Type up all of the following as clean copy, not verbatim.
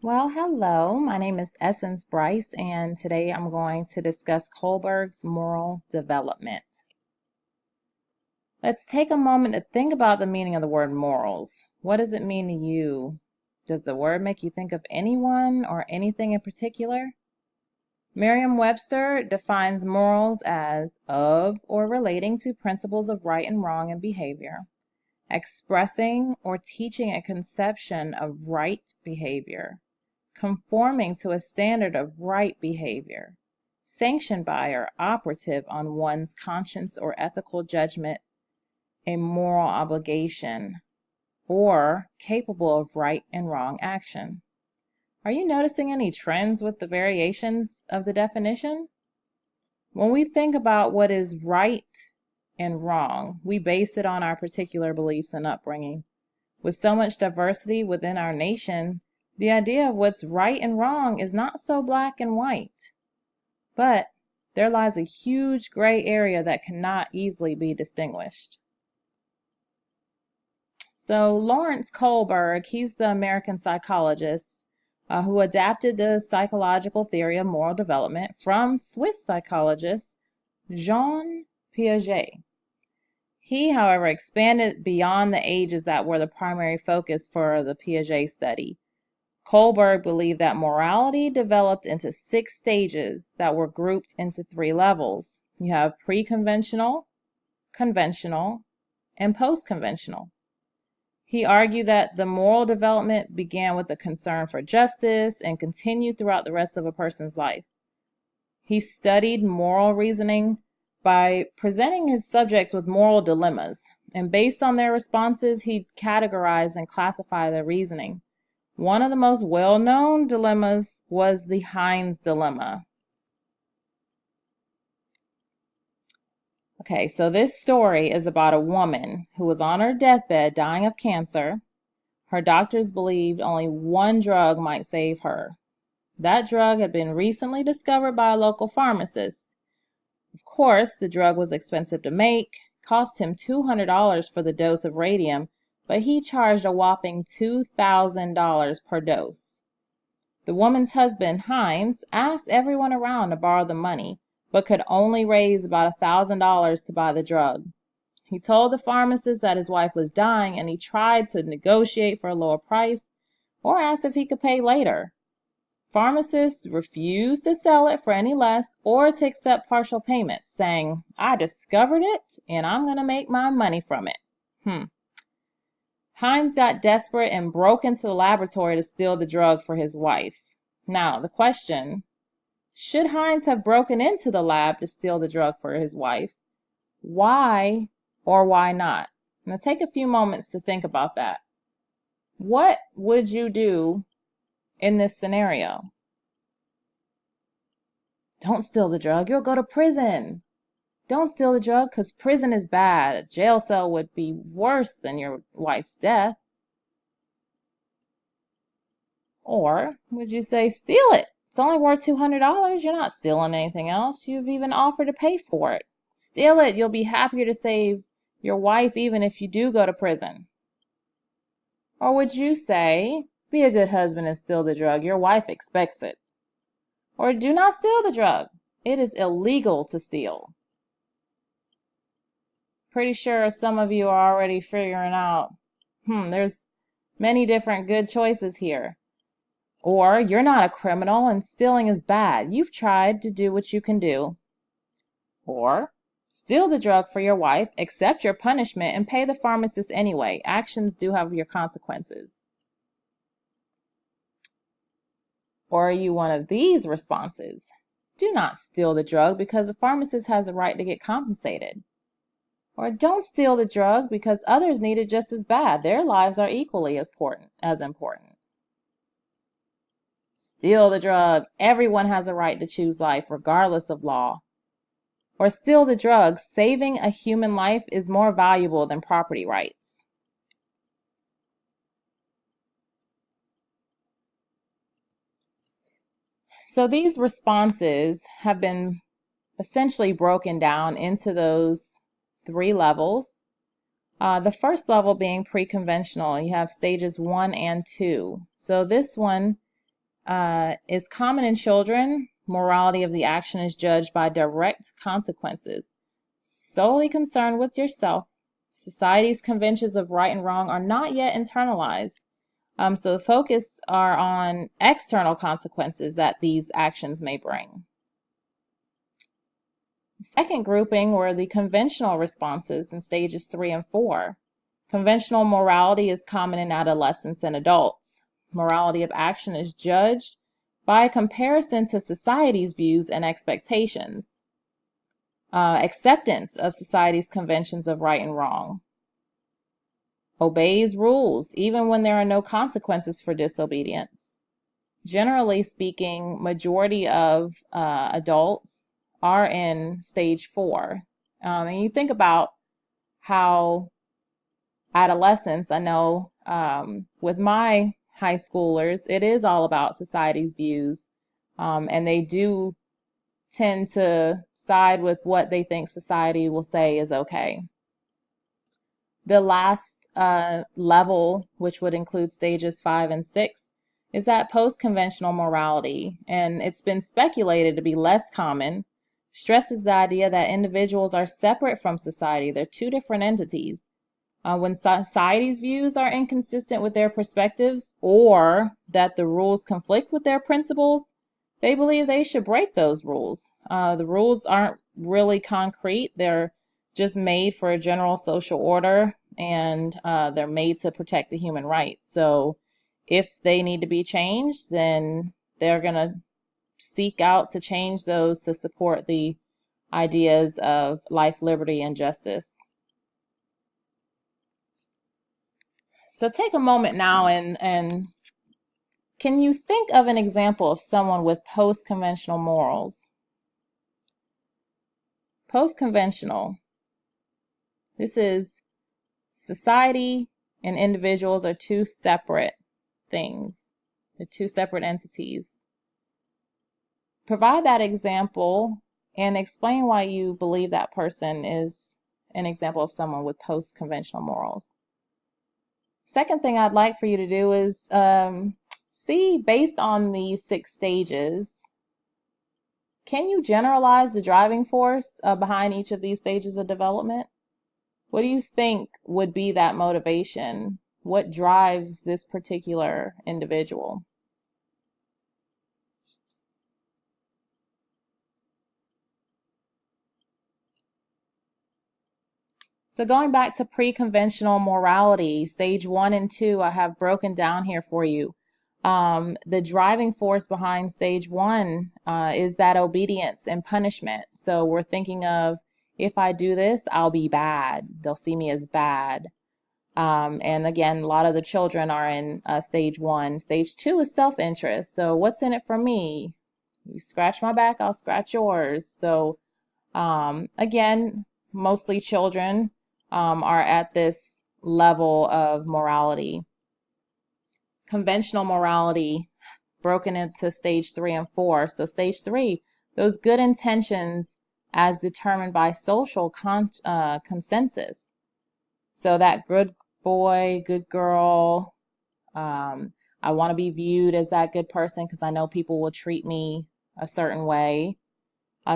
Well, hello. My name is Essence Bryce, and today I'm going to discuss Kohlberg's moral development. Let's take a moment to think about the meaning of the word morals. What does it mean to you? Does the word make you think of anyone or anything in particular? Merriam-Webster defines morals as of or relating to principles of right and wrong in behavior, expressing or teaching a conception of right behavior, conforming to a standard of right behavior, sanctioned by or operative on one's conscience or ethical judgment, a moral obligation, or capable of right and wrong action. Are you noticing any trends with the variations of the definition? When we think about what is right and wrong, we base it on our particular beliefs and upbringing. With so much diversity within our nation, the idea of what's right and wrong is not so black and white. But there lies a huge gray area that cannot easily be distinguished. So Lawrence Kohlberg, he's the American psychologist who adapted the psychological theory of moral development from Swiss psychologist Jean Piaget. He, however, expanded beyond the ages that were the primary focus for the Piaget study. Kohlberg believed that morality developed into 6 stages that were grouped into 3 levels. You have pre-conventional, conventional, and post-conventional. He argued that the moral development began with a concern for justice and continued throughout the rest of a person's life. He studied moral reasoning by presenting his subjects with moral dilemmas, and based on their responses, he categorized and classified their reasoning. One of the most well-known dilemmas was the Heinz dilemma. Okay, so this story is about a woman who was on her deathbed dying of cancer. Her doctors believed only one drug might save her. That drug had been recently discovered by a local pharmacist. Of course, the drug was expensive to make, cost him $200 for the dose of radium, but he charged a whopping $2,000 per dose. The woman's husband, Heinz, asked everyone around to borrow the money, but could only raise about $1,000 to buy the drug. He told the pharmacist that his wife was dying, and he tried to negotiate for a lower price or asked if he could pay later. Pharmacists refused to sell it for any less or to accept partial payment, saying, "I discovered it and I'm going to make my money from it." Heinz got desperate and broke into the laboratory to steal the drug for his wife. Now, the question, should Heinz have broken into the lab to steal the drug for his wife? Why or why not? Now, take a few moments to think about that. What would you do in this scenario? Don't steal the drug, you'll go to prison. Don't steal the drug because prison is bad. A jail cell would be worse than your wife's death. Or would you say, steal it? It's only worth $200. You're not stealing anything else. You've even offered to pay for it. Steal it. You'll be happier to save your wife even if you do go to prison. Or would you say, be a good husband and steal the drug? Your wife expects it. Or do not steal the drug. It is illegal to steal. Pretty sure some of you are already figuring out, there's many different good choices here. Or you're not a criminal and stealing is bad. You've tried to do what you can do. Or steal the drug for your wife, accept your punishment, and pay the pharmacist anyway. Actions do have your consequences. Or are you one of these responses? Do not steal the drug because the pharmacist has a right to get compensated. Or don't steal the drug because others need it just as bad. Their lives are equally as important. Steal the drug. Everyone has a right to choose life regardless of law. Or steal the drug. Saving a human life is more valuable than property rights. So these responses have been essentially broken down into those 3 levels. The first level being pre-conventional. You have stages 1 and 2. So this one is common in children. Morality of the action is judged by direct consequences. Solely concerned with yourself. Society's conventions of right and wrong are not yet internalized. So the focus are on external consequences that these actions may bring. Second grouping were the conventional responses in stages 3 and 4. Conventional morality is common in adolescents and adults. Morality of action is judged by a comparison to society's views and expectations. Acceptance of society's conventions of right and wrong. Obeys rules, even when there are no consequences for disobedience. Generally speaking, majority of adults are in stage 4. And you think about how adolescents, I know with my high schoolers, it is all about society's views, and they do tend to side with what they think society will say is okay. The last level, which would include stages 5 and 6, is that post-conventional morality, and it's been speculated to be less common, stresses the idea that individuals are separate from society. They're two different entities. When society's views are inconsistent with their perspectives or that the rules conflict with their principles, they believe they should break those rules. The rules aren't really concrete. They're just made for a general social order, and they're made to protect the human rights. So if they need to be changed, then they're going to seek out to change those to support the ideas of life, liberty, and justice. So take a moment now and can you think of an example of someone with post-conventional morals? Post-conventional. This is society and individuals are two separate things. They're two separate entities. Provide that example and explain why you believe that person is an example of someone with post-conventional morals. Second thing I'd like for you to do is see, based on these 6 stages, can you generalize the driving force behind each of these stages of development? What do you think would be that motivation? What drives this particular individual? So going back to pre-conventional morality, stage 1 and 2, I have broken down here for you. The driving force behind stage 1 is that obedience and punishment. So we're thinking of, if I do this, I'll be bad. They'll see me as bad. And again, a lot of the children are in stage 1. Stage 2 is self-interest. So what's in it for me? You scratch my back, I'll scratch yours. So again, mostly children are at this level of morality. Conventional morality broken into stage 3 and 4. So stage 3, those good intentions as determined by social consensus. So that good boy, good girl, I want to be viewed as that good person because I know people will treat me a certain way.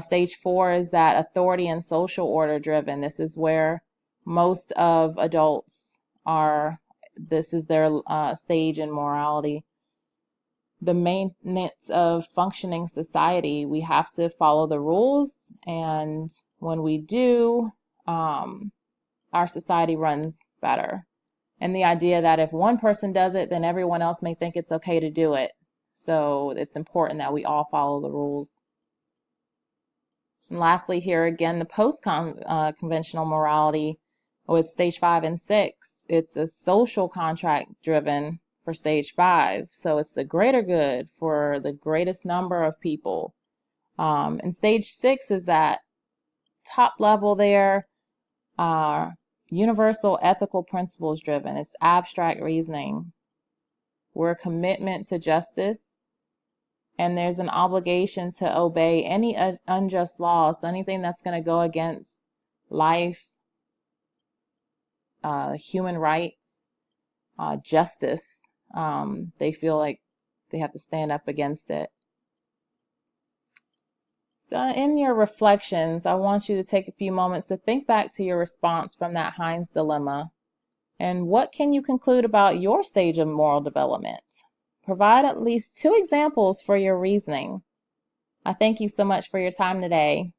Stage 4 is that authority and social order driven. This is where most of adults are. This is their stage in morality. The maintenance of functioning society, we have to follow the rules, and when we do, our society runs better. And the idea that if one person does it, then everyone else may think it's okay to do it. So it's important that we all follow the rules. And lastly, here again, the post-conventional morality with stage 5 and 6, it's a social contract driven for stage 5. So it's the greater good for the greatest number of people. And stage 6 is that top level there, universal ethical principles driven. It's abstract reasoning. We're a commitment to justice. And there's an obligation to obey any unjust laws, so anything that's going to go against life, human rights, justice. They feel like They have to stand up against it. So in your reflections, I want you to take a few moments to think back to your response from that Heinz dilemma. And what can you conclude about your stage of moral development? Provide at least 2 examples for your reasoning. I thank you so much for your time today.